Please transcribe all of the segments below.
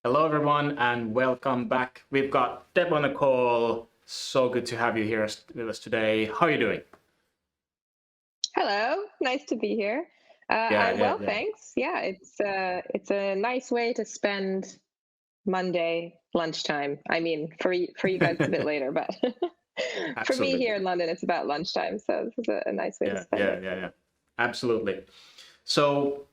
Hello, everyone, and welcome back. We've got Deborah on the call. So good to have you here with us today. How are you doing? Hello, nice to be here. Yeah, I'm yeah, well, yeah. thanks. Yeah, it's a nice way to spend Monday lunchtime. I mean, for you guys, it's a bit later, but for me here Absolutely. in London, it's about lunchtime, so this is a nice way to Yeah, spend yeah, it. yeah, yeah. Absolutely. So,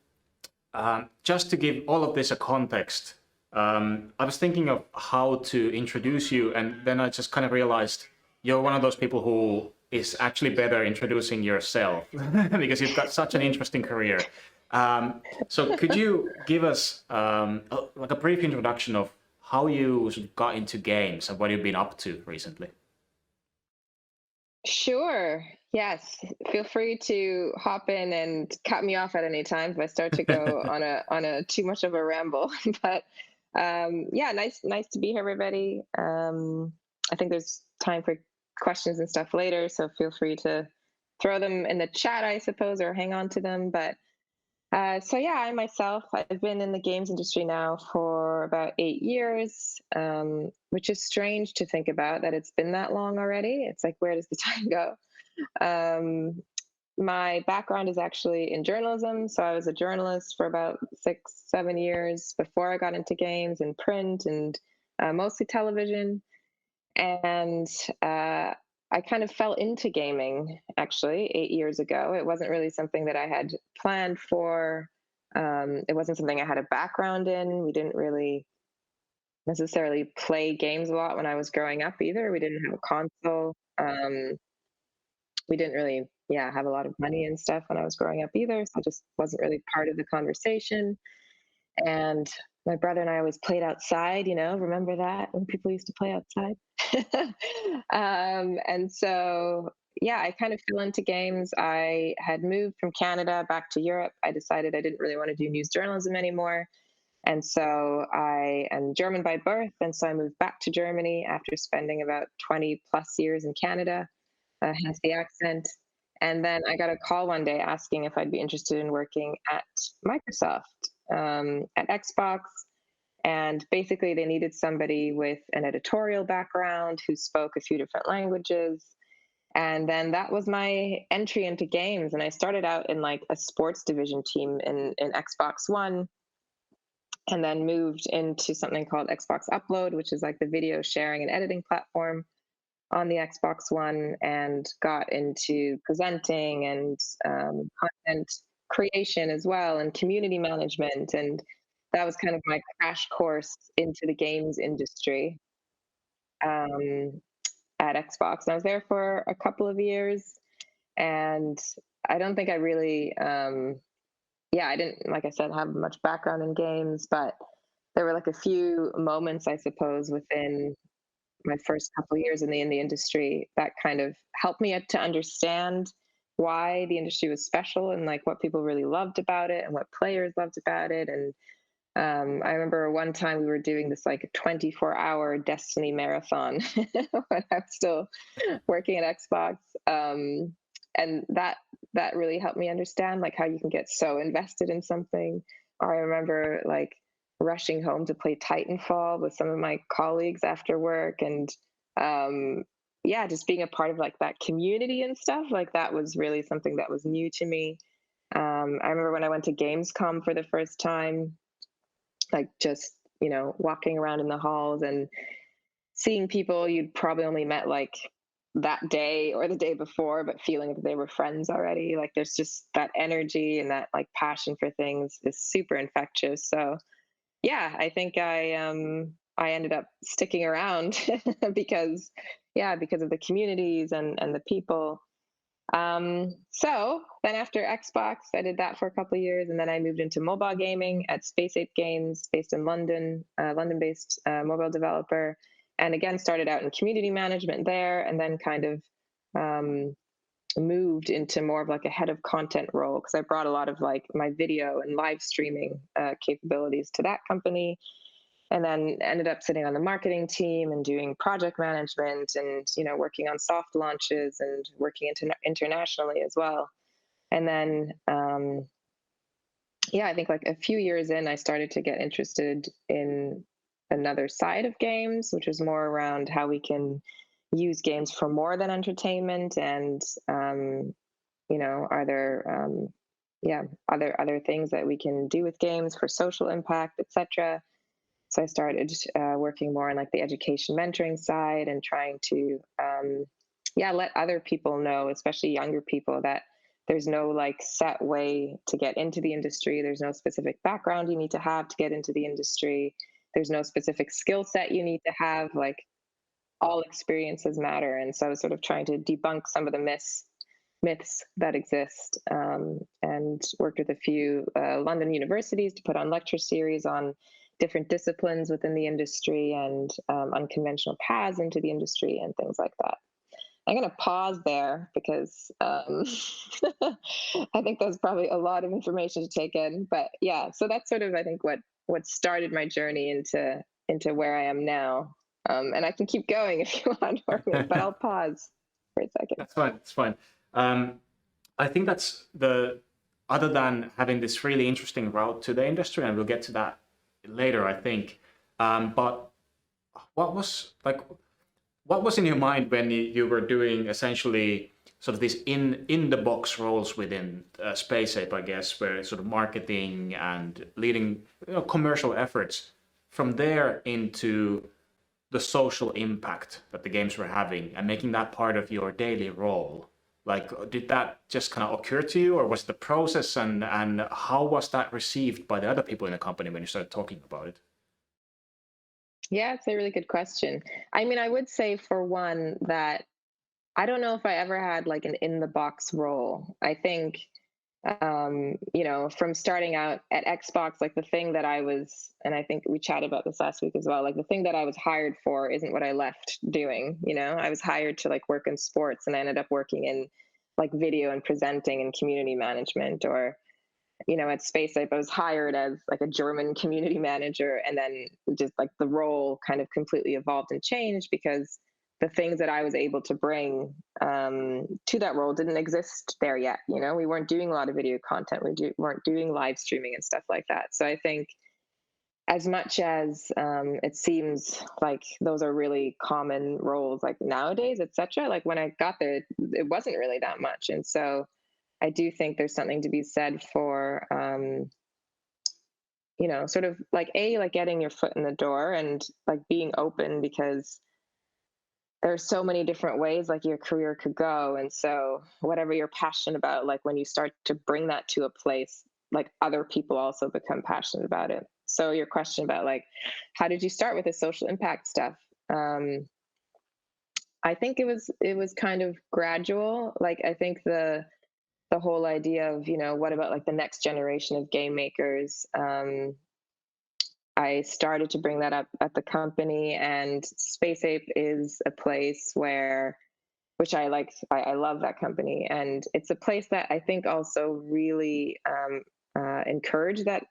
just to give all of this a context, I was thinking of how to introduce you, and then I just kind of realized you're one of those people who is actually better introducing yourself because you've got such an interesting career. So, could you give us like a brief introduction of how you sort of got into games and what you've been up to recently? Sure. Yes. Feel free to hop in and cut me off at any time if I start to go on a too much of a ramble. But yeah, nice to be here, everybody. I think there's time for questions and stuff later, so feel free to throw them in the chat, I suppose, or hang on to them. But so yeah, I myself, I've been in the games industry now for about 8 years, which is strange to think about that it's been that long already. It's like, where does the time go? Um, my background is actually in journalism, so I was a journalist for about 6, 7 years before I got into games and print and mostly television. And I kind of fell into gaming actually 8 years ago. It wasn't really something that I had planned for. It wasn't something I had a background in. We didn't really necessarily play games a lot when I was growing up either. We didn't have a console. We didn't really, yeah, have a lot of money and stuff when I was growing up either. So it just wasn't really part of the conversation. And my brother and I always played outside, remember that when people used to play outside? And so, yeah, I kind of fell into games. I had moved from Canada back to Europe. I decided I didn't really want to do news journalism anymore. And so I am German by birth. And so I moved back to Germany after spending about 20 plus years in Canada, hence the accent. And then I got a call one day asking if I'd be interested in working at Microsoft, at Xbox. And basically, they needed somebody with an editorial background who spoke a few different languages. And then that was my entry into games. And I started out in like a sports division team in Xbox One, and then moved into something called Xbox Upload, which is like the video sharing and editing platform on the Xbox One, and got into presenting and content creation as well, and community management. And that was kind of my crash course into the games industry um, at Xbox. And I was there for a couple of years, and I don't think I really, yeah, I didn't, like I said, have much background in games, but there were like a few moments, I suppose, within my first couple of years in the industry that kind of helped me to understand why the industry was special and like what people really loved about it and what players loved about it. And I remember one time we were doing this like 24-hour Destiny marathon when I was still working at Xbox. And that really helped me understand like how you can get so invested in something. Or I remember like rushing home to play Titanfall with some of my colleagues after work, and yeah, just being a part of like that community and stuff. Like that was really something that was new to me. I remember when I went to Gamescom for the first time, like just walking around in the halls and seeing people you'd probably only met like that day or the day before, but feeling that they were friends already. Like there's just that energy and that like passion for things is super infectious. So yeah, I think I ended up sticking around because because of the communities and the people. So then after Xbox, I did that for a couple of years, and then I moved into mobile gaming at Space Ape Games, based in London, London-based mobile developer, and again started out in community management there, and then kind of um, moved into more of like a head of content role because I brought a lot of like my video and live streaming capabilities to that company, and then ended up sitting on the marketing team and doing project management and working on soft launches and working internationally as well. And then yeah, I think like a few years in I started to get interested in another side of games, which is more around how we can use games for more than entertainment, and are there other things that we can do with games for social impact, etc. So I started working more on like the education mentoring side and trying to let other people know, especially younger people, that there's no like set way to get into the industry. There's no specific background you need to have to get into the industry. There's no specific skill set you need to have. Like, all experiences matter. And so I was sort of trying to debunk some of the myths that exist, and worked with a few London universities to put on lecture series on different disciplines within the industry, and unconventional paths into the industry and things like that. I'm going to pause there because I think that's probably a lot of information to take in. But yeah, so that's sort of, I think, what started my journey into where I am now. And I can keep going if you want, but I'll pause for a second. That's fine. That's fine. I think that's other than having this really interesting route to the industry, and we'll get to that later, I think. But what was in your mind when you were doing essentially sort of these in the box roles within Space Ape, I guess, where sort of marketing and leading commercial efforts, from there into the social impact that the games were having and making that part of your daily role? Like, did that just kind of occur to you, or was the process, and how was that received by the other people in the company when you started talking about it? Yeah, it's a really good question. I mean, I would say, for one, that I don't know if I ever had like an in the box role. I think, from starting out at Xbox, like the thing that I was, and I think we chatted about this last week as well, like the thing that I was hired for isn't what I left doing. I was hired to like work in sports, and I ended up working in like video and presenting and community management. Or at Space Ape, I was hired as like a German community manager, and then just like the role kind of completely evolved and changed because the things that I was able to bring to that role didn't exist there yet. We weren't doing a lot of video content. We weren't doing live streaming and stuff like that. So I think, as much as it seems like those are really common roles, like nowadays, etc., like when I got there, it wasn't really that much. And so I do think there's something to be said for, sort of like getting your foot in the door and like being open, because there's so many different ways like your career could go. And so whatever you're passionate about, like when you start to bring that to a place, like other people also become passionate about it. So your question about like, how did you start with the social impact stuff? I think it was kind of gradual. Like, I think the whole idea of, what about like the next generation of game makers? I started to bring that up at the company, and Space Ape is a place which I like. I love that company, and it's a place that I think also really encourage that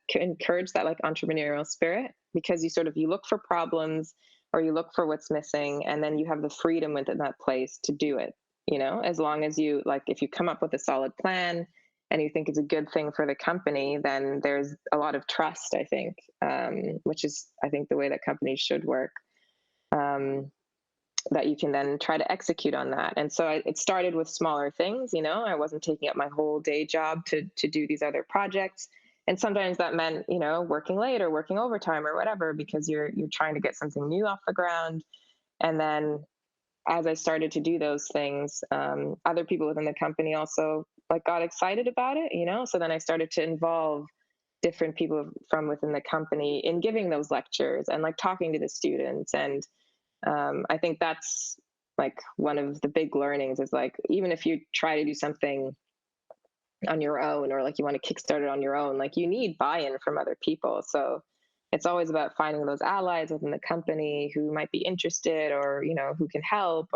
like entrepreneurial spirit, because you look for problems, or you look for what's missing, and then you have the freedom within that place to do it. As long as you like, if you come up with a solid plan and you think it's a good thing for the company, then there's a lot of trust, I think, which is, I think, the way that companies should work, that you can then try to execute on that. And so it started with smaller things. I wasn't taking up my whole day job to do these other projects. And sometimes that meant, working late or working overtime or whatever, because you're trying to get something new off the ground. And then as I started to do those things, other people within the company also like got excited about it, So then I started to involve different people from within the company in giving those lectures and like talking to the students. And I think that's like one of the big learnings, is like, even if you try to do something on your own, or like you want to kickstart it on your own, like you need buy-in from other people. So it's always about finding those allies within the company who might be interested, or who can help,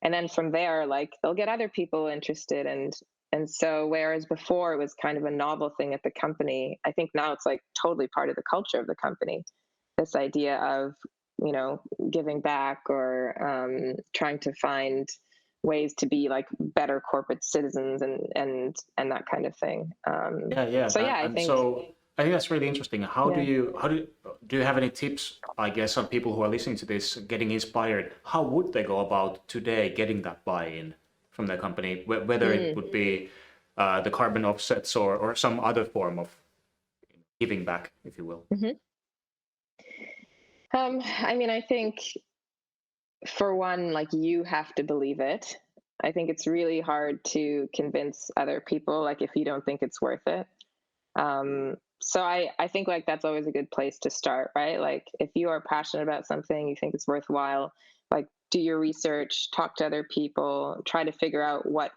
and then from there, like they'll get other people interested. And so whereas before it was kind of a novel thing at the company, I think now it's like totally part of the culture of the company, this idea of giving back, or trying to find ways to be like better corporate citizens, and that kind of thing. Yeah, So yeah, I and think. so I think that's really interesting. How do Yeah. you have any tips, I guess, on people who are listening to this, getting inspired? How would they go about today getting that buy-in from their company, whether it Mm. would be the carbon offsets or some other form of giving back, if you will? Hmm. I mean, I think for one, like you have to believe it. I think it's really hard to convince other people, like if you don't think it's worth it. So I think like that's always a good place to start, right? Like if you are passionate about something, you think it's worthwhile, like do your research, talk to other people, try to figure out what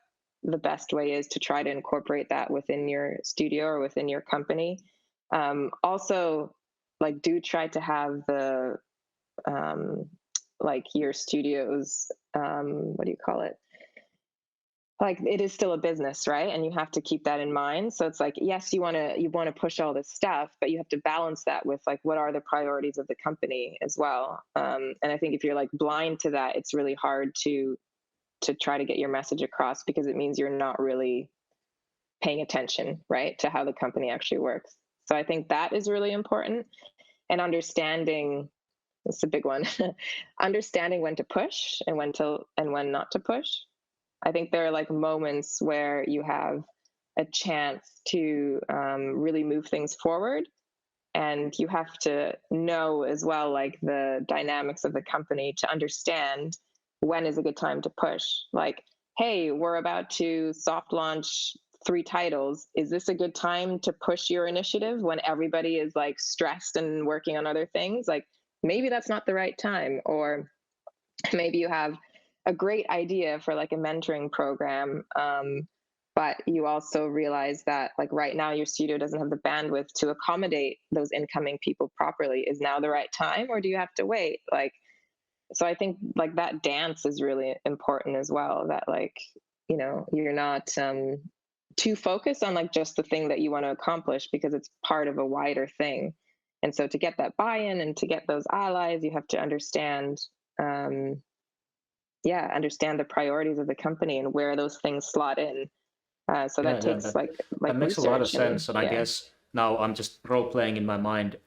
the best way is to try to incorporate that within your studio or within your company. Also, like do try to have the um, like your studio's what do you call it? Like it is still a business, right? And you have to keep that in mind. So it's like, yes, you want to push all this stuff, but you have to balance that with like what are the priorities of the company as well. And I think if you're like blind to that, it's really hard to try to get your message across because it means you're not really paying attention, right, to how the company actually works. So I think that is really important. And understanding, it's a big one, understanding when to push and when not to push. I think there are like moments where you have a chance to really move things forward. And you have to know as well, like the dynamics of the company to understand when is a good time to push. Like, hey, we're about to soft launch 3 titles. Is this a good time to push your initiative when everybody is like stressed and working on other things? Like, maybe that's not the right time. Or maybe you have a great idea for like a mentoring program, but you also realize that like right now your studio doesn't have the bandwidth to accommodate those incoming people properly. Is now the right time, or do you have to wait? Like, so I think like that dance is really important as well, that like, you're not too focused on like just the thing that you want to accomplish because it's part of a wider thing. And so to get that buy-in and to get those allies, you have to understand, um, understand the priorities of the company and where those things slot in. So Yeah, that yeah, takes that like that makes a lot of research and sense. And I yeah. guess now I'm just role playing in my mind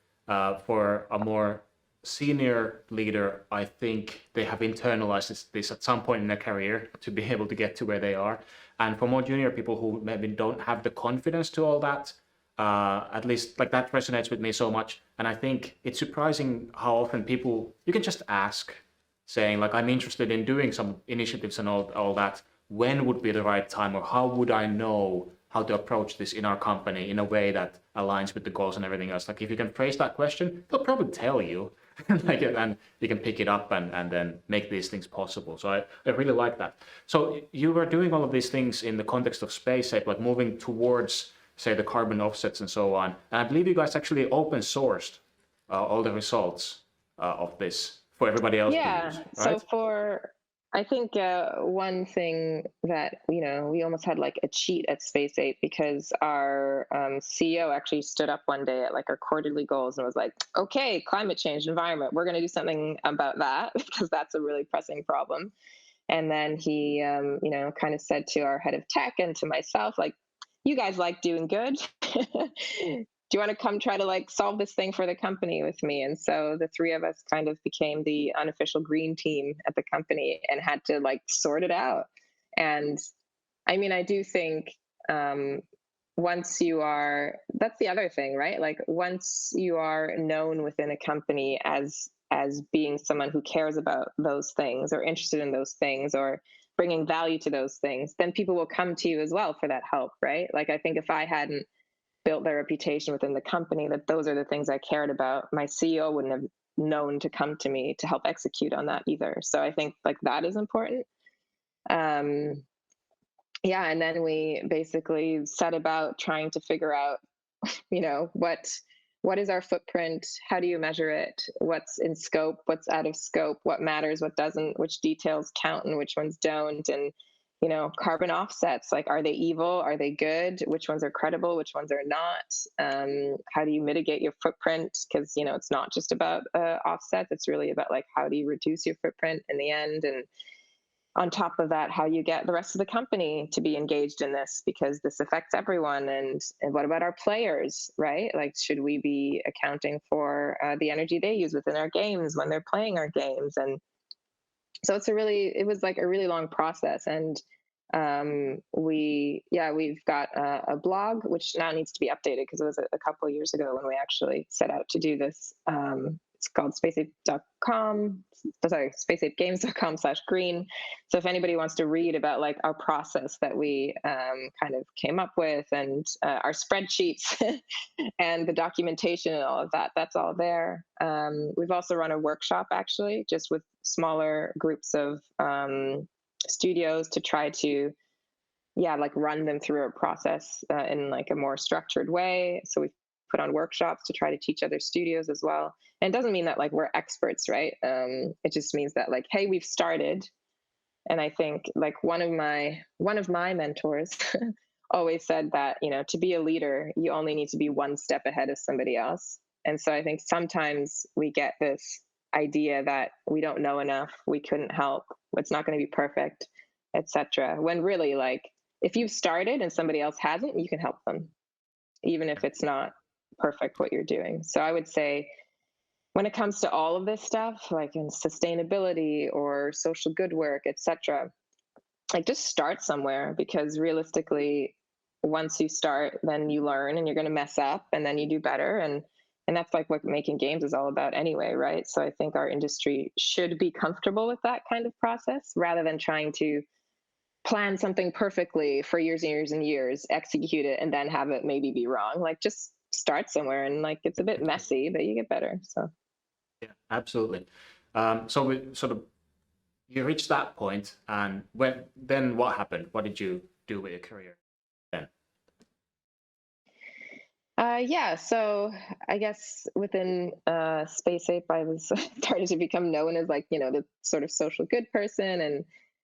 for a more senior leader. I think they have internalized this at some point in their career to be able to get to where they are. And for more junior people who maybe don't have the confidence to all that, at least like that resonates with me so much. And I think it's surprising how often people you can just ask, saying like I'm interested in doing some initiatives and all that. When would be the right time, or how would I know how to approach this in our company in a way that aligns with the goals and everything else? Like if you can phrase that question, they'll probably tell you, like, and you can pick it up and then make these things possible. So I really like that. So you were doing all of these things in the context of SpaceApe, like moving towards, say, the carbon offsets and so on. And I believe you guys actually open sourced all the results of this for everybody else to Yeah. use, So right? I think one thing that we almost had like a cheat at Space 8 because our CEO actually stood up one day at like our quarterly goals and was like, "Okay, climate change, environment, we're going to do something about that because that's a really pressing problem." And then he, kind of said to our head of tech and to myself, like, "You guys like doing good. Do you want to come try to like solve this thing for the company with me?" And so the three of us kind of became the unofficial green team at the company and had to like sort it out. And I mean, I do think um, once you are, that's the other thing, right? Like once you are known within a company as being someone who cares about those things or interested in those things or bringing value to those things, then people will come to you as well for that help, right? Like I think if I hadn't built their reputation within the company that those are the things I cared about, my CEO wouldn't have known to come to me to help execute on that either. So I think like that is important. Um, yeah, and then we basically set about trying to figure out, what is our footprint? How do you measure it? What's in scope? What's out of scope? What matters? What doesn't? Which details count and which ones don't? And carbon offsets, like, are they evil? Are they good? Which ones are credible? Which ones are not? How do you mitigate your footprint? Because it's not just about offsets. It's really about like how do you reduce your footprint in the end? And on top of that, how you get the rest of the company to be engaged in this, because this affects everyone. And what about our players, right? Like, should we be accounting for the energy they use within our games when they're playing our games? And so it was like a really long process. And we've got a blog which now needs to be updated because it was a couple of years ago when we actually set out to do this. It's called spaceapegames.com/green. So if anybody wants to read about like our process that we kind of came up with, and our spreadsheets and the documentation and all of that, that's all there. We've also run a workshop actually, just with smaller groups of studios to try to like run them through a process in like a more structured way. So we put on workshops to try to teach other studios as well. And it doesn't mean that like we're experts, right? It just means that like, hey, we've started. And I think like one of my mentors always said that, to be a leader, you only need to be one step ahead of somebody else. And so I think sometimes we get this idea that we don't know enough, we couldn't help, it's not going to be perfect, etc. When really, like, if you've started and somebody else hasn't, you can help them, even if it's not perfect what you're doing. So I would say when it comes to all of this stuff, like in sustainability or social good work, etc., like just start somewhere, because realistically, once you start, then you learn and you're going to mess up and then you do better. And that's like what making games is all about anyway, right? So I think our industry should be comfortable with that kind of process rather than trying to plan something perfectly for years and years and years, execute it, and then have it maybe be wrong. Like, just start somewhere, and like it's a bit messy, but you get better. So Yeah, absolutely. So we sort of you reached that point, and then what happened? What did you do with your career then? so I guess within Space Ape, I was started to become known as like, the sort of social good person, and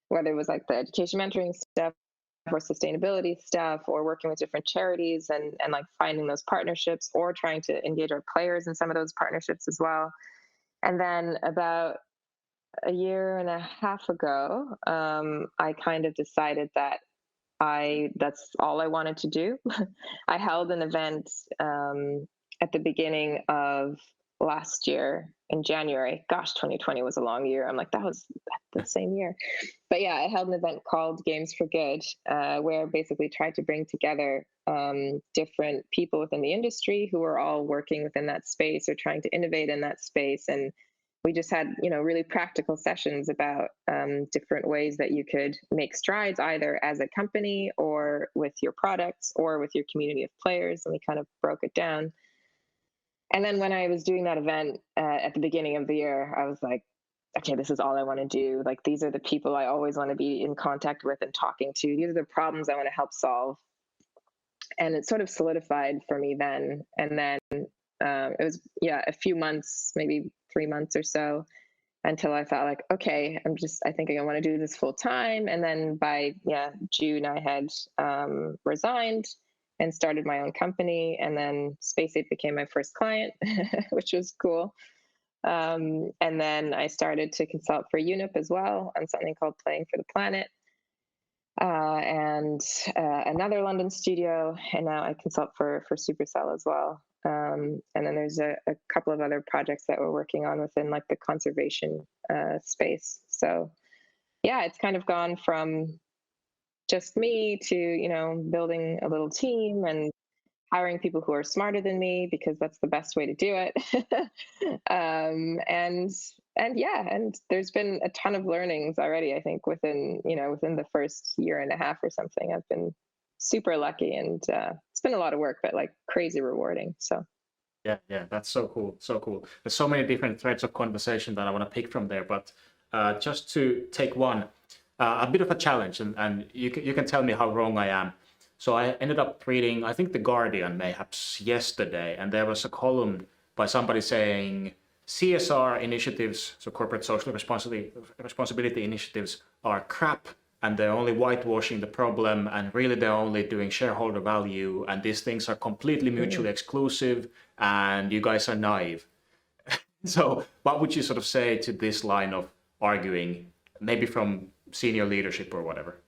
whether it was like the education mentoring stuff or sustainability stuff or working with different charities, and like finding those partnerships or trying to engage our players in some of those partnerships as well. And then about a year and a half ago, I kind of decided that that's all I wanted to do. I held an event at the beginning of last year in January. Gosh, 2020 was a long year. I'm like, that was the same year. But yeah, I held an event called Games for Good, where I basically tried to bring together different people within the industry who were all working within that space or trying to innovate in that space. And we just had, really practical sessions about different ways that you could make strides either as a company or with your products or with your community of players. And we kind of broke it down. And then when I was doing that event at the beginning of the year, I was like, okay, this is all I want to do. Like, these are the people I always want to be in contact with and talking to. These are the problems I want to help solve. And it sort of solidified for me then. And then it was, a few months, maybe 3 months or so, until I thought like, okay, I think I want to do this full time. And then by June, I had resigned and started my own company. And then Space Ape became my first client, which was cool. And then I started to consult for UNIP as well on something called Playing for the Planet, and another London studio. And now I consult for Supercell as well. And then there's a couple of other projects that we're working on within like the conservation space. So yeah, it's kind of gone from just me to, building a little team and hiring people who are smarter than me, because that's the best way to do it. And there's been a ton of learnings already, I think, within the first year and a half or something. I've been super lucky, and it's been a lot of work, but like crazy rewarding. So Yeah, that's so cool, so cool. There's so many different threads of conversation that I want to pick from there, but just to take one, a bit of a challenge, and you can tell me how wrong I am. So I ended up reading, I think, The Guardian, mayhaps yesterday, and there was a column by somebody saying CSR initiatives, so corporate social responsibility initiatives, are crap, and they're only whitewashing the problem, and really they're only doing shareholder value, and these things are completely mutually exclusive, and you guys are naive. So what would you sort of say to this line of arguing, maybe from senior leadership or whatever?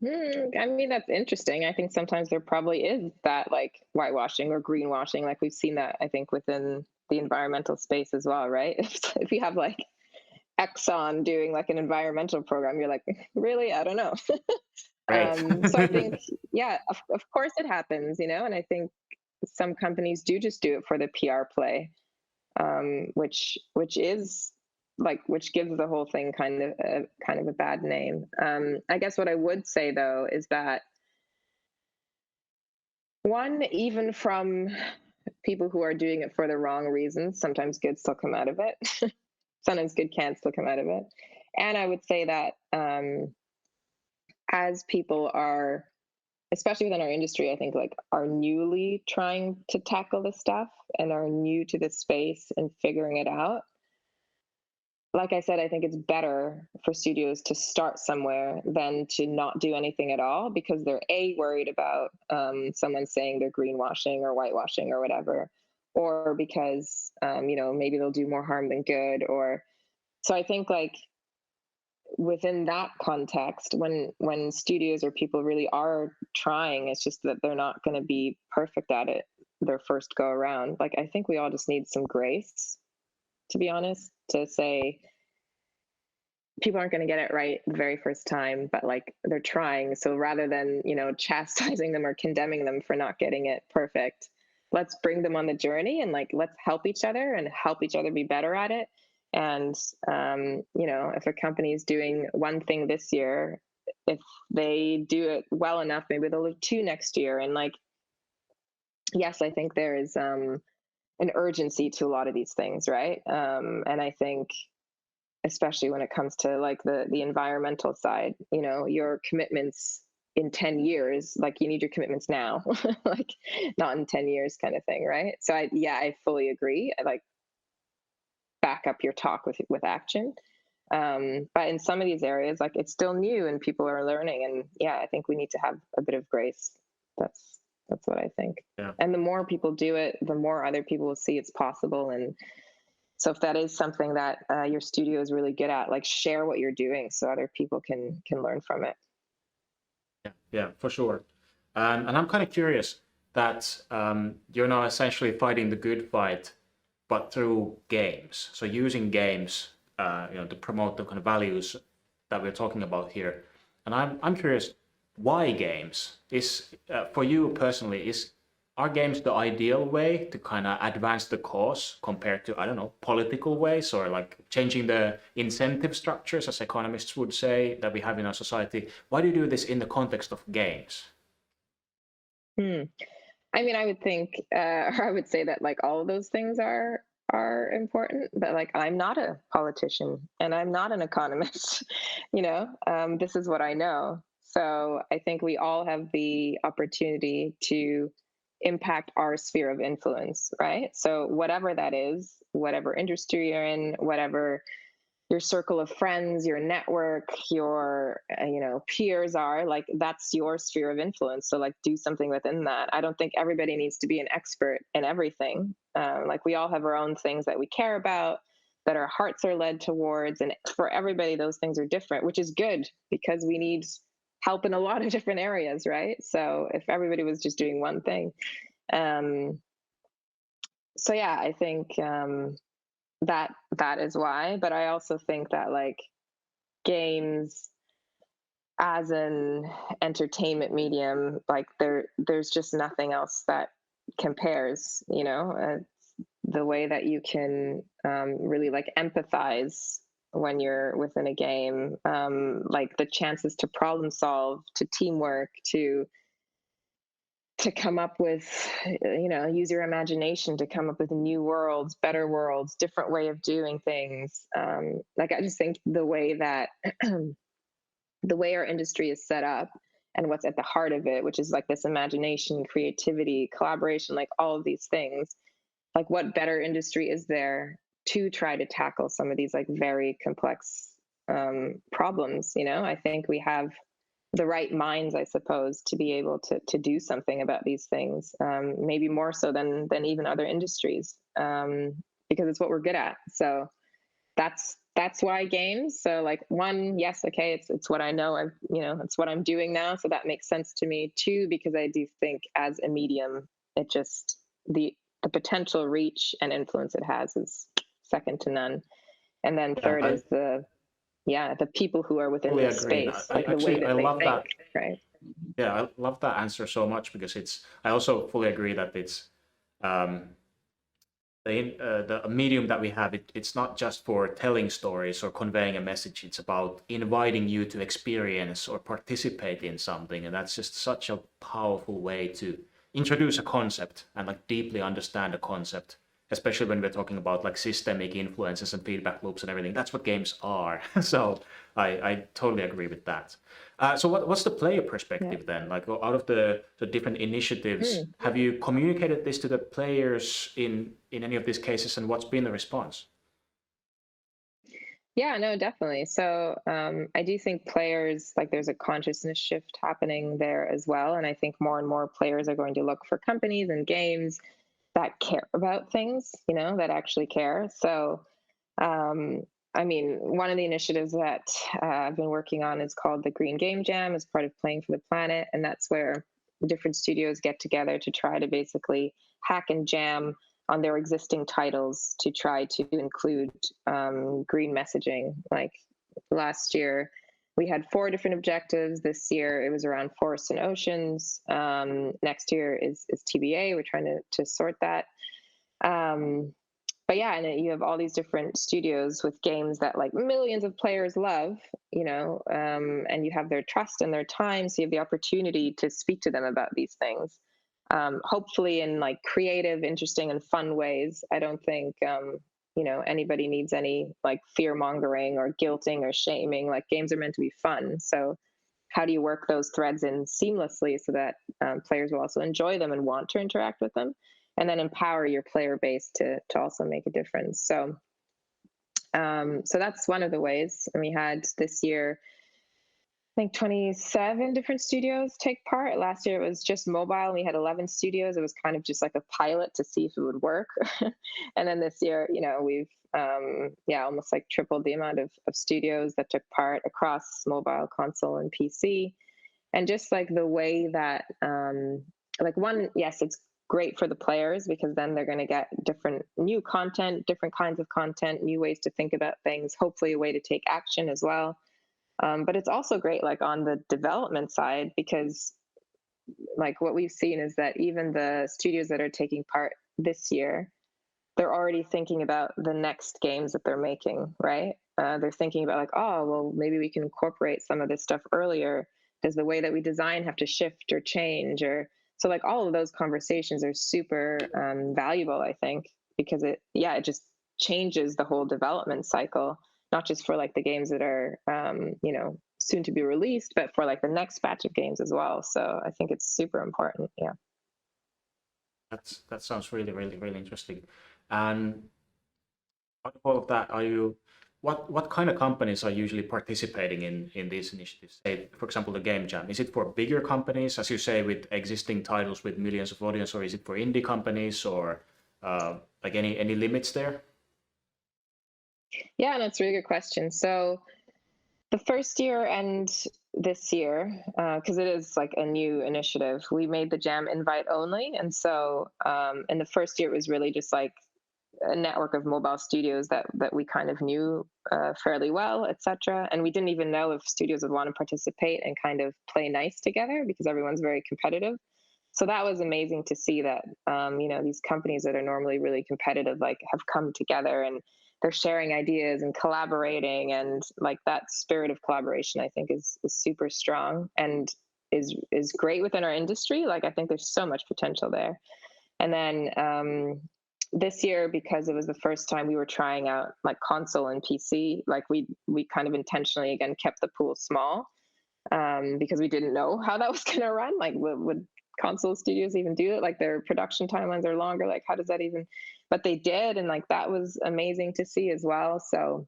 I mean, that's interesting. I think sometimes there probably is that like whitewashing or greenwashing. Like we've seen that, I think, within the environmental space as well, right? If you have like Exxon doing like an environmental program, you're like, really? I don't know. Right. So I think, yeah, of course it happens, and I think some companies do just do it for the PR play, which is like which gives the whole thing kind of a bad name. I guess what I would say though is that one, even from people who are doing it for the wrong reasons, sometimes good still come out of it. Sometimes good can still come out of it. And I would say that as people are, especially within our industry, I think like are newly trying to tackle this stuff and are new to this space and figuring it out. Like I said, I think it's better for studios to start somewhere than to not do anything at all because they're worried about someone saying they're greenwashing or whitewashing or whatever, or because maybe they'll do more harm than good. Or so I think like within that context, when studios or people really are trying, it's just that they're not going to be perfect at it their first go around. Like I think we all just need some grace, to be honest, to say people aren't going to get it right the very first time, but like they're trying. So rather than, chastising them or condemning them for not getting it perfect, let's bring them on the journey and like let's help each other and help each other be better at it. And if a company is doing one thing this year, if they do it well enough, maybe they'll do two next year. And like, yes, I think there is an urgency to a lot of these things, right? And I think especially when it comes to like the environmental side, your commitments in 10 years, like you need your commitments now, like not in 10 years kind of thing, right? So I fully agree. I like back up your talk with action. But in some of these areas, like it's still new and people are learning, and yeah, I think we need to have a bit of grace. That's what I think. Yeah. And the more people do it, the more other people will see it's possible. And so if that is something that your studio is really good at, like share what you're doing so other people can learn from it. Yeah, yeah, for sure. And I'm kind of curious that you're now essentially fighting the good fight, but through games. So using games, to promote the kind of values that we're talking about here. And I'm curious, why games? Is for you personally, are games the ideal way to kind of advance the cause compared to, I don't know, political ways or like changing the incentive structures, as economists would say, that we have in our society? Why do you do this in the context of games? Hmm. I mean, I would think, or I would say that like all of those things are important, but like I'm not a politician and I'm not an economist. This is what I know. So I think we all have the opportunity to impact our sphere of influence, right? So whatever that is, whatever industry you're in, whatever your circle of friends, your network, your peers are, like that's your sphere of influence. So like do something within that. I don't think everybody needs to be an expert in everything. Like we all have our own things that we care about, that our hearts are led towards, and for everybody those things are different, which is good because we need help in a lot of different areas, right? So if everybody was just doing one thing, um so yeah, I think that is why. But I also think that like games as an entertainment medium, like there's just nothing else that compares. The way that you can really like empathize when you're within a game, like the chances to problem solve, to teamwork, to come up with, use your imagination to come up with new worlds, better worlds, different way of doing things. Like I just think the way that the way our industry is set up and what's at the heart of it, which is like this imagination, creativity, collaboration, like all of these things, like what better industry is there to try to tackle some of these like very complex problems? I think we have the right minds, I suppose, to be able to do something about these things, maybe more so than even other industries, because it's what we're good at. So that's why games. So like one, yes, okay, it's what I know. I've it's what I'm doing now, so that makes sense to me. Two, because I do think as a medium, it just the potential reach and influence it has is second to none. And then Yeah, third I is the people who are within fully this agree. space, I like the way actually I that they love think, that. right? Yeah, I love that answer so much because it's. I also fully agree that it's um, the medium that we have. It's not just for telling stories or conveying a message. It's about inviting you to experience or participate in something, and that's just such a powerful way to introduce a concept and like deeply understand a concept. Especially when we're talking about like systemic influences and feedback loops and everything. That's what games are. So I totally agree with that. So what's the player Yeah. perspective then? Like out of the different initiatives, Hmm. have you communicated this to the players in any of these cases, and what's been the response? Yeah, no, definitely. So I do think players, like there's a consciousness shift happening there as well. And I think more and more players are going to look for companies and games that care about things, that actually care. So, um, I mean, one of the initiatives that I've been working on is called the Green Game Jam as part of Playing for the Planet. And that's where different studios get together to try to basically hack and jam on their existing titles to try to include green messaging. Like last year, we had 4 different objectives. This year, it was around forests and oceans. Next year is TBA. We're trying to sort that. Um, but yeah, and you have all these different studios with games that like millions of players love, and you have their trust and their time, so you have the opportunity to speak to them about these things, hopefully in like creative, interesting, and fun ways. I don't think anybody needs any like fear mongering or guilting or shaming. Like games are meant to be fun, so how do you work those threads in seamlessly so that players will also enjoy them and want to interact with them, and then empower your player base to also make a difference. So that's one of the ways. And we had this year, I think 27 different studios take part. Last year it was just mobile, and we had 11 studios. It was kind of just like a pilot to see if it would work. And then this year, we've almost like tripled the amount of studios that took part across mobile, console, and PC. And just like the way that like one, yes, it's great for the players because then they're going to get different new content, different kinds of content, new ways to think about things, hopefully a way to take action as well. But it's also great like on the development side, because like what we've seen is that even the studios that are taking part this year, they're already thinking about the next games that they're making, right? They're thinking about like, oh, well, maybe we can incorporate some of this stuff earlier. Does the way that we design have to shift or change? Or so like all of those conversations are super valuable, I think, because it just changes the whole development cycle, not just for like the games that are soon to be released, but for like the next batch of games as well. So I think it's super important. Yeah. That sounds really, really, really interesting. And out of all of that, are you what kind of companies are usually participating in these initiatives? Say, for example, the Game Jam. Is it for bigger companies, as you say, with existing titles with millions of audience, or is it for indie companies, or like any limits there? Yeah, and that's a really good question. So the first year and this year, because it is like a new initiative, we made the jam invite only. And so in the first year, it was really just like a network of mobile studios that we kind of knew fairly well, etc. And we didn't even know if studios would want to participate and kind of play nice together because everyone's very competitive. So that was amazing to see that these companies that are normally really competitive like have come together and they're sharing ideas and collaborating, and like that spirit of collaboration I think is super strong and is great within our industry. Like I think there's so much potential there. And then this year, because it was the first time we were trying out like console and PC, like we kind of intentionally again kept the pool small because we didn't know how that was going to run. Like, would console studios even do it? Like, their production timelines are longer. Like, how does that even? But they did, and like that was amazing to see as well. So,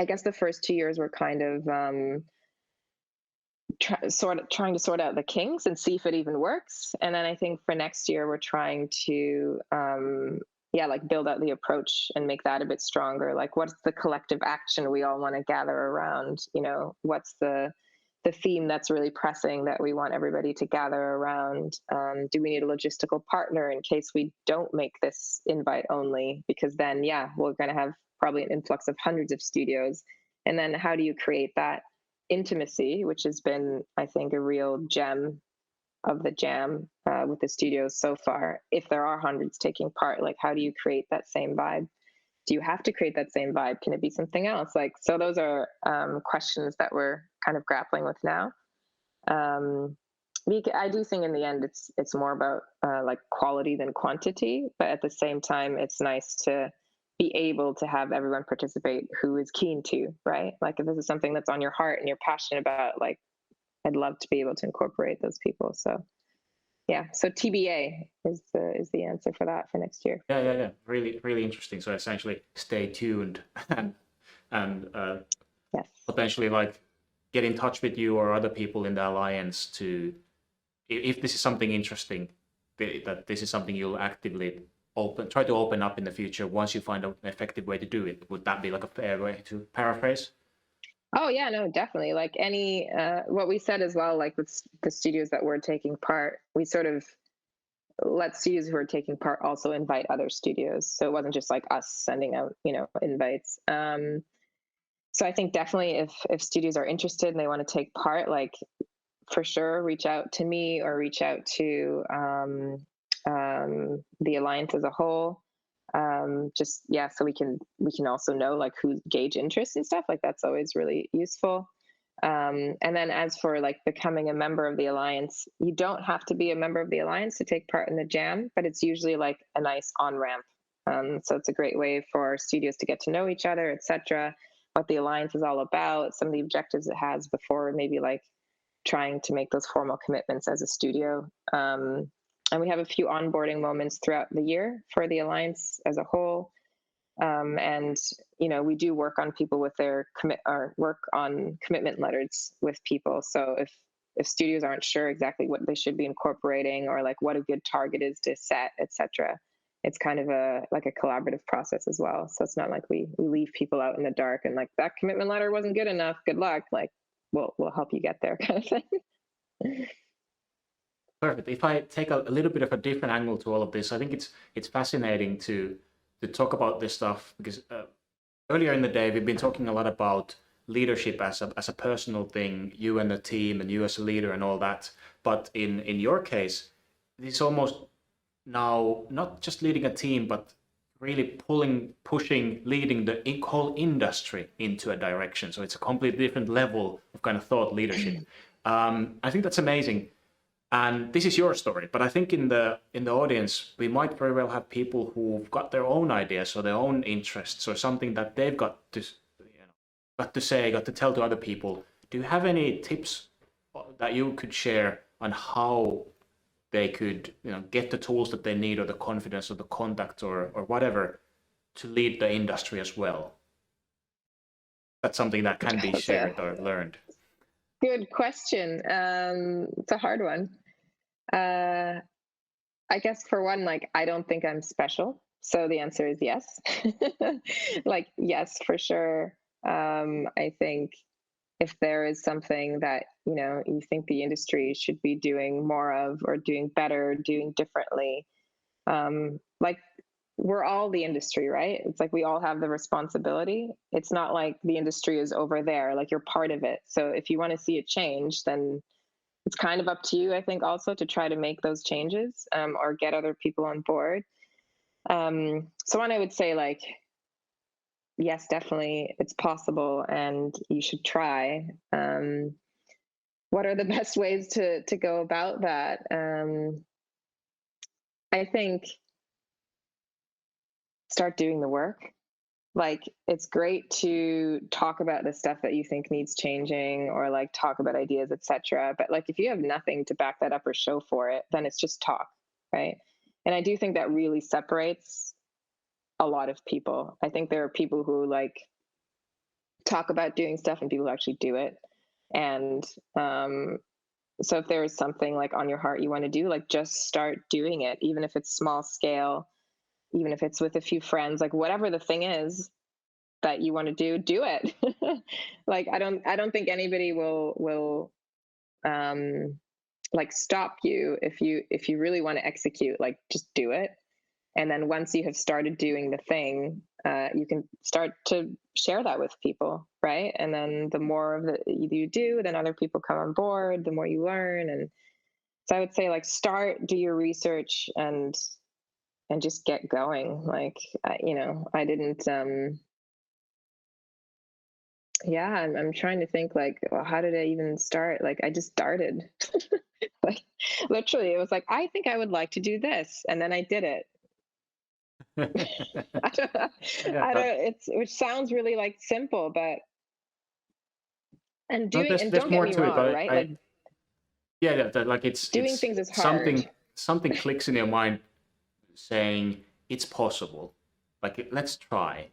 I guess the first 2 years were kind of trying to sort out the kinks and see if it even works. And then I think for next year we're trying to yeah, like build out the approach and make that a bit stronger. Like, what's the collective action we all want to gather around? You know, what's the theme that's really pressing that we want everybody to gather around? Do we need a logistical partner in case we don't make this invite only? Because then, yeah, we're going to have probably an influx of hundreds of studios. And then how do you create that intimacy, which has been, I think, a real gem of the jam with the studios so far? If there are hundreds taking part, like, how do you create that same vibe? Do you have to create that same vibe? Can it be something else? Like, so those are questions that we're kind of grappling with now. I do think in the end it's more about like quality than quantity, but at the same time it's nice to be able to have everyone participate who is keen to, right? Like, if this is something that's on your heart and you're passionate about, like, I'd love to be able to incorporate those people. So yeah, so TBA is the answer for that for next year. Yeah. Really, really interesting. So essentially, stay tuned and Yes. potentially like get in touch with you or other people in the alliance to, if this is something interesting, that this is something you'll actively try to open up in the future once you find an effective way to do it. Would that be like a fair way to paraphrase? Oh yeah, no, definitely. Like any what we said as well, like with the studios that were taking part, we sort of let studios who are taking part also invite other studios. So it wasn't just like us sending out, you know, invites. So I think definitely if studios are interested and they want to take part, like, for sure, reach out to me or reach out to the alliance as a whole. Just, yeah, so we can also know like who gauge interest and stuff. Like, that's always really useful. And then as for like becoming a member of the alliance, you don't have to be a member of the alliance to take part in the jam, but it's usually like a nice on ramp. So it's a great way for studios to get to know each other, etc. What the alliance is all about, some of the objectives it has before maybe like trying to make those formal commitments as a studio. And we have a few onboarding moments throughout the year for the alliance as a whole. And you know, we do work on people with their work on commitment letters with people. So if studios aren't sure exactly what they should be incorporating or like what a good target is to set, etc., it's kind of a collaborative process as well. So it's not like we leave people out in the dark and like, that commitment letter wasn't good enough, good luck. Like, we'll help you get there, kind of thing. Perfect. If I take a little bit of a different angle to all of this, I think it's fascinating to talk about this stuff because earlier in the day we've been talking a lot about leadership as a personal thing, you and the team and you as a leader and all that. But in your case, it's almost now not just leading a team, but really pushing, leading the whole industry into a direction. So it's a completely different level of kind of thought leadership. I think that's amazing. And this is your story, but I think in the audience we might very well have people who've got their own ideas or their own interests or something that they've got to, got to say, got to tell to other people. Do you have any tips that you could share on how they could, get the tools that they need or the confidence or the contact or whatever to lead the industry as well? That's something that can be shared or learned. Good question. It's a hard one. I guess for one, like, I don't think I'm special. So the answer is yes. Like, yes, for sure. I think if there is something that, you think the industry should be doing more of or doing better, doing differently, like, we're all the industry, right? It's like we all have the responsibility. It's not like the industry is over there, like you're part of it. So if you want to see a change, then it's kind of up to you, I think, also to try to make those changes or get other people on board. So one, I would say, like, yes, definitely it's possible and you should try. What are the best ways to go about that? I think start doing the work. Like, it's great to talk about the stuff that you think needs changing or like talk about ideas, etc. But like, if you have nothing to back that up or show for it, then it's just talk, right? And I do think that really separates a lot of people. I think there are people who like talk about doing stuff and people who actually do it. And so if there is something like on your heart you want to do, like, just start doing it, even if it's small scale. even if it's with a few friends, like whatever the thing is that you want to do it. Like I don't think anybody will like stop you if you really want to execute. Like just do it, and then once you have started doing the thing, you can start to share that with people, right? And then the more of it you do, then other people come on board, the more you learn. And so I would say, like, start, do your research, and just get going. Like, I didn't yeah, I'm trying to think, like, well, how did I even start? Like, I just started. Like, literally, it was like, I think I would like to do this, and then I did it. I don't, Yeah, I don't, that, it's, which sounds really like simple, but, and no, doing, and there's don't get more me to it, wrong, but right? I Like, yeah, yeah, that, like doing it's things is hard. something clicks in your mind saying it's possible. Like let's try.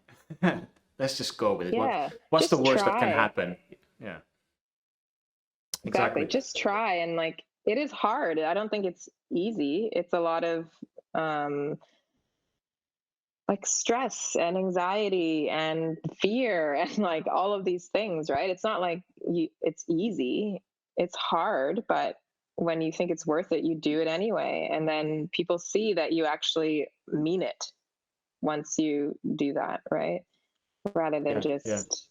Let's just go with it. Yeah, What's the just worst that can try. happen? Yeah, Exactly. exactly. Just try. And like, it is hard. I don't think it's easy. It's a lot of, um, like stress and anxiety and fear and like all of these things, right? It's not like it's easy. It's hard, but when you think it's worth it, you do it anyway. And then people see that you actually mean it once you do that, right? Rather than Yeah, yeah. just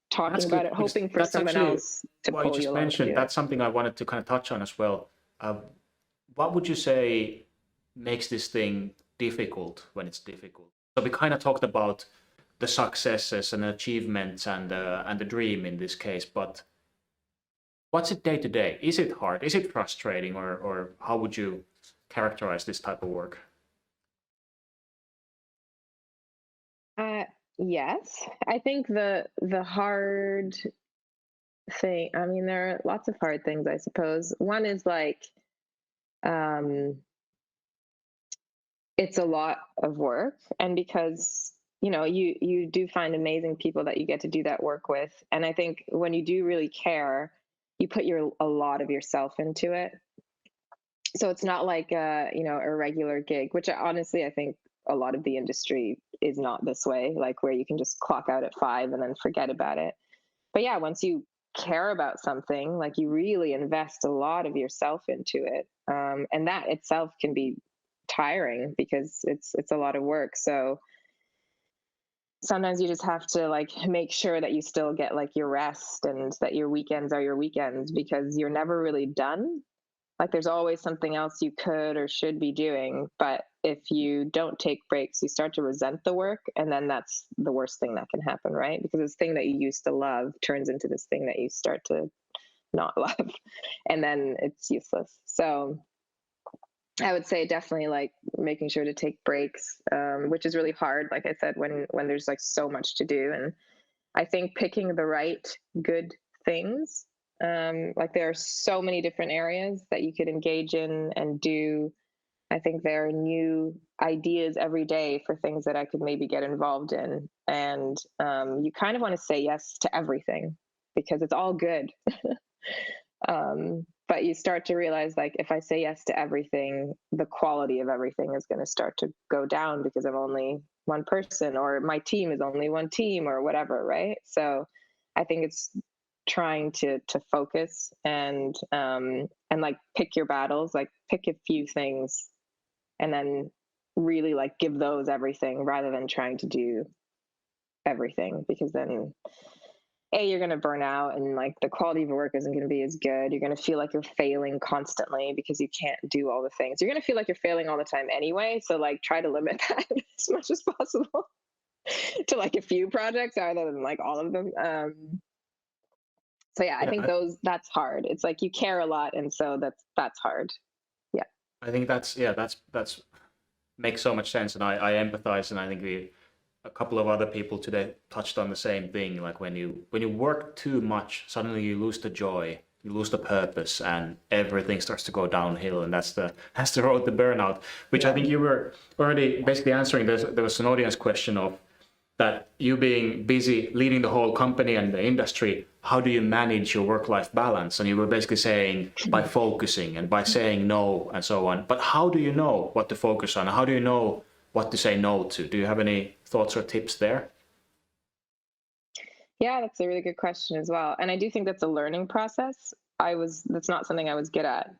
talking That's about good it, because hoping for that's someone actually else to what you pull you just along to do mentioned. it. That's something I wanted to kind of touch on as well. What would you say makes this thing difficult when it's difficult? So we kind of talked about the successes and achievements and the dream in this case, but what's it day to day? Is it hard? Is it frustrating, or how would you characterize this type of work? Uh, yes, I think the hard thing. I mean, there are lots of hard things, I suppose. One is like, um, it's a lot of work, and because you do find amazing people that you get to do that work with, and I think when you do really care, you put a lot of yourself into it. So it's not like a regular gig, which honestly I think a lot of the industry is not this way, like where you can just clock out at 5 and then forget about it. But yeah, once you care about something, like you really invest a lot of yourself into it, and that itself can be tiring because it's a lot of work. So sometimes you just have to like make sure that you still get like your rest and that your weekends are your weekends, because you're never really done. Like there's always something else you could or should be doing, but if you don't take breaks, you start to resent the work, and then that's the worst thing that can happen, right? Because this thing that you used to love turns into this thing that you start to not love, and then it's useless. So I would say definitely like making sure to take breaks, which is really hard, like I said, when there's like so much to do. And I think picking the right good things, like there are so many different areas that you could engage in and do. I think there are new ideas every day for things that I could maybe get involved in. And you kind of want to say yes to everything because it's all good. But you start to realize, like, if I say yes to everything, the quality of everything is going to start to go down because I'm only one person, or my team is only one team, or whatever, right? So I think it's trying to focus and like pick your battles, like pick a few things and then really like give those everything rather than trying to do everything, because then you're going to burn out and like the quality of your work isn't going to be as good. You're going to feel like you're failing constantly because you can't do all the things. You're going to feel like you're failing all the time anyway, so like try to limit that as much as possible to like a few projects rather than like all of them. So yeah, I Yeah, think that's hard. It's like you care a lot, and so that's hard. Yeah. I think that's makes so much sense, and I empathize, and I think a couple of other people today touched on the same thing. Like when you work too much, suddenly you lose the joy, you lose the purpose, and everything starts to go downhill, and that's the road to burnout. Which I Yeah. think you were already basically answering. There was an audience question of that you being busy leading the whole company and the industry, how do you manage your work-life balance? And you were basically saying by focusing and by saying no and so on. But how do you know what to focus on? How do you know what to say no to. Do you have any thoughts or tips there? Yeah, that's a really good question as well. And I do think that's a learning process. That's not something I was good at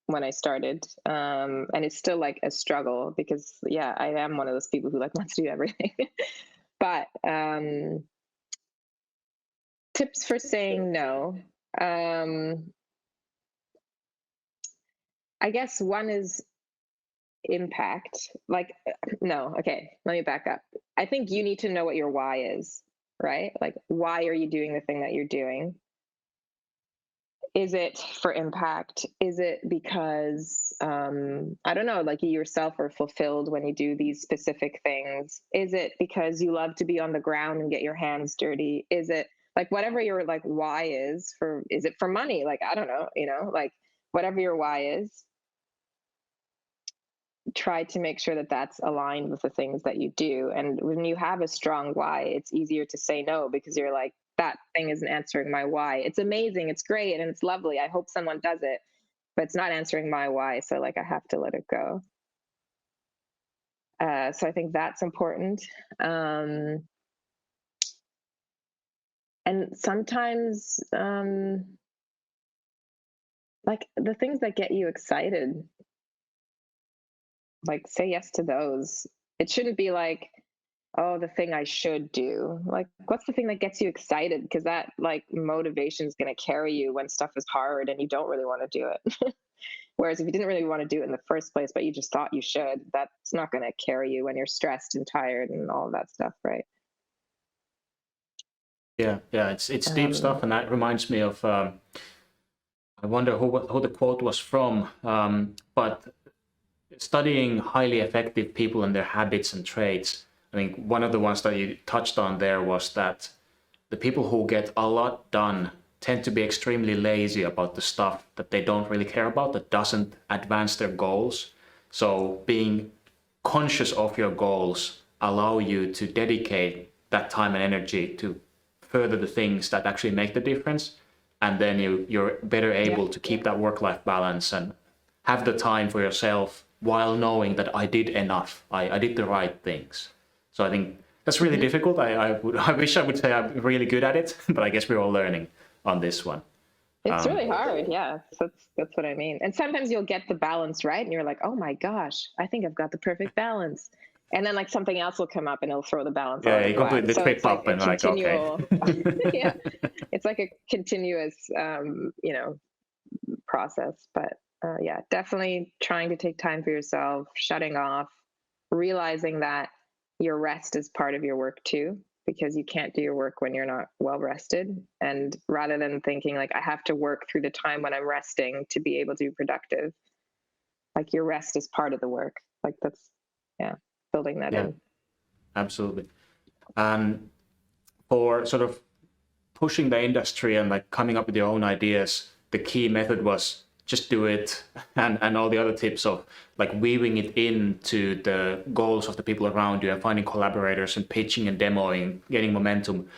when I started. And it's still like a struggle because, yeah, I am one of those people who like wants to do everything. But tips for saying no. I guess one is impact. Like, no, okay, let me back up. I think you need to know what your why is, right? Like, why are you doing the thing that you're doing? Is it for impact? Is it because, I don't know, like you yourself are fulfilled when you do these specific things? Is it because you love to be on the ground and get your hands dirty? Is it like whatever your like why is it for money? Like, I don't know, like whatever your why is, try to make sure that that's aligned with the things that you do. And when you have a strong why, it's easier to say no because you're like, that thing isn't answering my why. It's amazing, it's great, and it's lovely. I hope someone does it, but it's not answering my why. So like I have to let it go. So I think that's important. And sometimes like the things that get you excited, like say yes to those. It shouldn't be like, oh, the thing I should do. Like, what's the thing that gets you excited? Because that like motivation is going to carry you when stuff is hard and you don't really want to do it. Whereas if you didn't really want to do it in the first place, but you just thought you should, that's not going to carry you when you're stressed and tired and all of that stuff, right? Yeah, yeah, it's deep stuff, Um, and that reminds me of I wonder who the quote was from, but studying highly effective people and their habits and traits. I think one of the ones that you touched on there was that the people who get a lot done tend to be extremely lazy about the stuff that they don't really care about, that doesn't advance their goals. So being conscious of your goals allow you to dedicate that time and energy to further the things that actually make the difference. And then you're better yeah. able to keep that work-life balance and have the time for yourself while knowing that I did enough. I did the right things. So I think that's really Hmm. difficult. I wish I would say I'm really good at it, but I guess we're all learning on this one. It's Um, really hard. Yeah. That's what I mean. And sometimes you'll get the balance right and you're like, oh my gosh, I think I've got the perfect balance. And then like something else will come up and it'll throw the balance all yeah, out you of whack. completely So trip it's like up a and like, okay. continual, yeah, it's like a continuous, process. But yeah, definitely trying to take time for yourself, shutting off, realizing that your rest is part of your work too, because you can't do your work when you're not well rested. And rather than thinking like, I have to work through the time when I'm resting to be able to be productive, like your rest is part of the work. Like that's, yeah, building that Yeah, in. absolutely. And for sort of pushing the industry and like coming up with your own ideas, the key method was just do it, and all the other tips of like weaving it into the goals of the people around you and finding collaborators and pitching and demoing, getting momentum.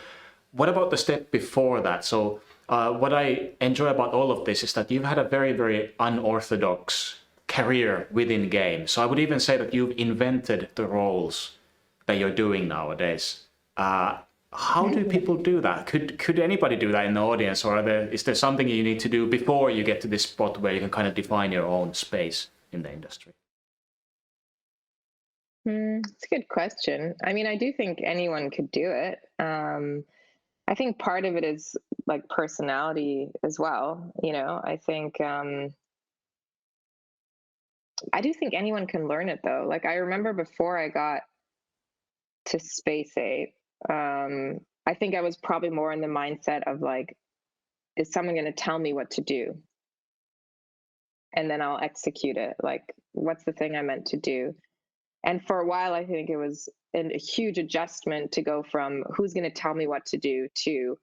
What about the step before that? So what I enjoy about all of this is that you've had a very, very unorthodox career within games. So I would even say that you've invented the roles that you're doing nowadays. How do people do that? Could anybody do that in the audience, or is there something you need to do before you get to this spot where you can kind of define your own space in the industry? It's a good question. I mean, I do think anyone could do it. I think part of it is like personality as well. I think I do think anyone can learn it though. Like I remember before I got to Space 8, I think I was probably more in the mindset of like, is someone going to tell me what to do? And then I'll execute it. Like, what's the thing I meant to do? And for a while, I think it was a huge adjustment to go from who's going to tell me what to do to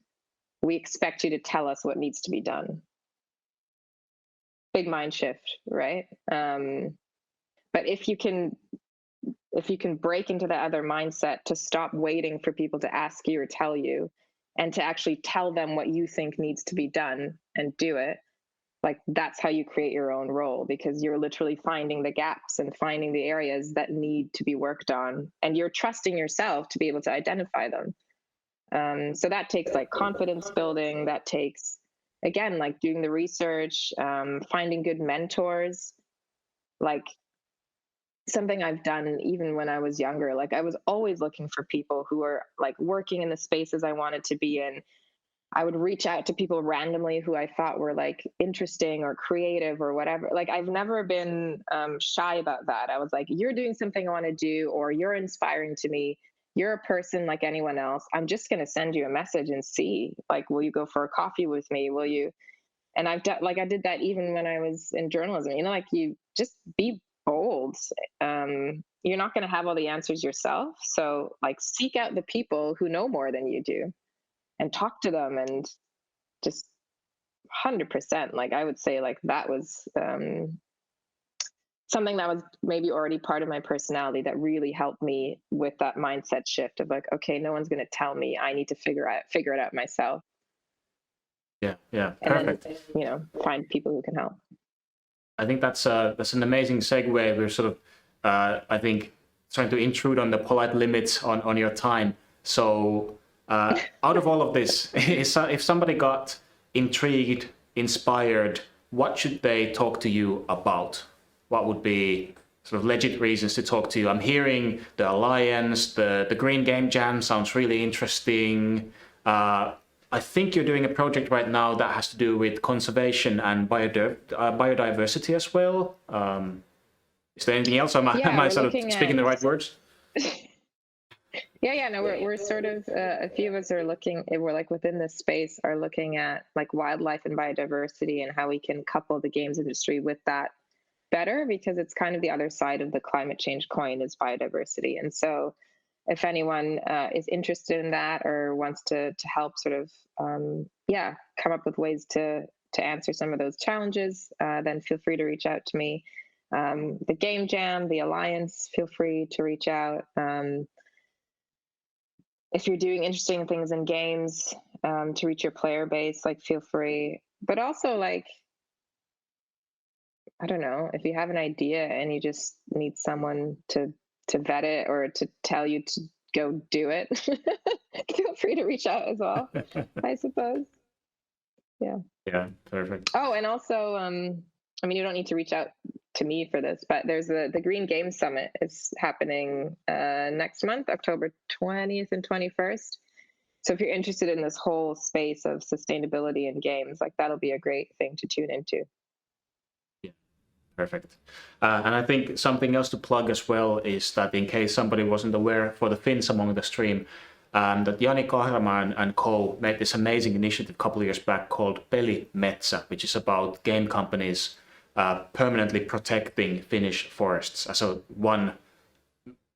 we expect you to tell us what needs to be done. Big mind shift, right? But if you can break into the other mindset to stop waiting for people to ask you or tell you and to actually tell them what you think needs to be done and do it, like that's how you create your own role, because you're literally finding the gaps and finding the areas that need to be worked on, and you're trusting yourself to be able to identify them. So that takes like confidence building, that takes, again, like doing the research, finding good mentors. Like something I've done even when I was younger, like I was always looking for people who are like working in the spaces I wanted to be in. I would reach out to people randomly who I thought were like interesting or creative or whatever. Like I've never been shy about that. I was like, you're doing something I want to do, or you're inspiring to me. You're a person like anyone else. I'm just going to send you a message and see, like, will you go for a coffee with me? Will you? And I've done, like, I did that even when I was in journalism, you know, like you just be bold. You're not going to have all the answers yourself. So like seek out the people who know more than you do and talk to them, and just 100%. Like I would say like that was something that was maybe already part of my personality that really helped me with that mindset shift of like, okay, no one's going to tell me, I need to figure it out myself. Yeah, And perfect. then, you know, find people who can help. I think that's an amazing segue. We're sort of, I think, trying to intrude on the polite limits on your time. So, out of all of this, if somebody got intrigued, inspired, what should they talk to you about? What would be sort of legit reasons to talk to you? I'm hearing the Alliance, the Green Game Jam sounds really interesting. I think you're doing a project right now that has to do with conservation and biodiversity as well. Is there anything else? Am Yeah, I we're sort of looking speaking at the right words? yeah, no, we're sort of a few of us are looking, we're like within this space are looking at like wildlife and biodiversity and how we can couple the games industry with that better, because it's kind of the other side of the climate change coin is biodiversity. And so if anyone is interested in that or wants to help sort of come up with ways to answer some of those challenges, then feel free to reach out to me. The Game Jam, the Alliance, feel free to reach out. If you're doing interesting things in games, to reach your player base, like feel free. But also like, I don't know, if you have an idea and you just need someone to vet it or to tell you to go do it, feel free to reach out as well, I suppose. Yeah. Yeah, perfect. Oh, and also, I mean, you don't need to reach out to me for this, but there's the Green Game Summit. It's happening next month, October 20th and 21st. So if you're interested in this whole space of sustainability in games, like that'll be a great thing to tune into. Yeah, perfect. And I think something else to plug as well is that in case somebody wasn't aware, for the Finns among the stream, that Jani Kahraman and co made this amazing initiative a couple of years back called Mensah, which is about game companies permanently protecting Finnish forests as a one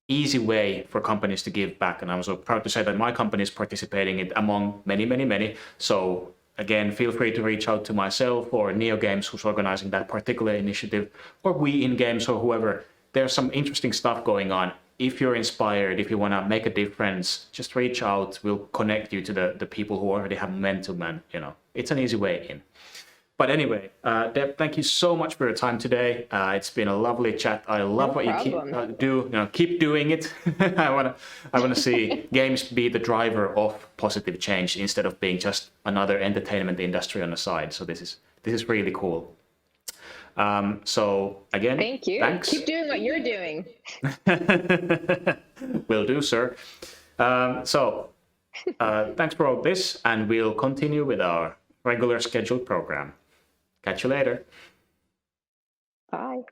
easy way for companies to give back. And I'm so proud to say that my company is participating in it among many, many, many. So again, feel free to reach out to myself or Neo Games, who's organizing that particular initiative, or We in Games or whoever. There's some interesting stuff going on. If you're inspired, if you want to make a difference, just reach out. We'll connect you to the people who already have momentum, and it's an easy way in. But anyway, Deb, thank you so much for your time today. It's been a lovely chat. I love what you do. Keep doing it. I want to see games be the driver of positive change instead of being just another entertainment industry on the side. So this is really cool. So again, thank you. Thanks. Keep doing what you're doing. Will do, sir. Thanks for all this, and we'll continue with our regular scheduled program. Catch you later. Bye.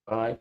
Bye.